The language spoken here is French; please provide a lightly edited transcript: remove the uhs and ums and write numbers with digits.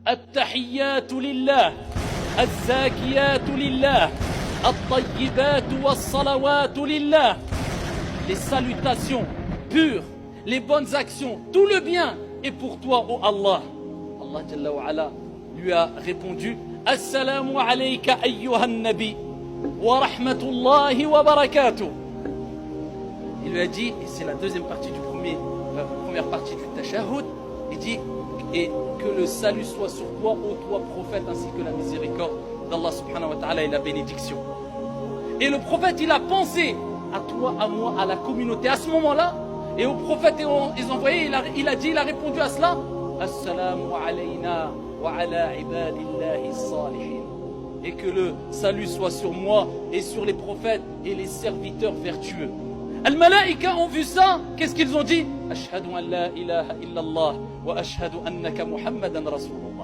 التحيات لله الزاكيات لله الطيبات والصلوات لله. Les salutations pures, les bonnes actions, tout le bien est pour toi, ô Allah. Allah Jalla wa Ala lui a répondu: Assalamu alayka ayyuhan nabi wa rahmatullahi wa barakatuh. Il lui a dit, et c'est la deuxième partie du première partie du tashahhud, il dit: et que le salut soit sur toi, ô toi prophète, ainsi que la miséricorde d'Allah subhanahu wa ta'ala et la bénédiction. Et le prophète, il a pensé à toi, à moi, à la communauté à ce moment-là. Et au prophète et aux envoyés, il a dit, il a répondu à cela: Assalamu alayna wa ala ibadillahi salihin. Et que le salut soit sur moi et sur les prophètes et les serviteurs vertueux. Al-Malaïka ont vu ça, qu'est-ce qu'ils ont dit? Ashhadu an la ilaha illallah wa ashhadu annaka Muhammadan Rasulullah.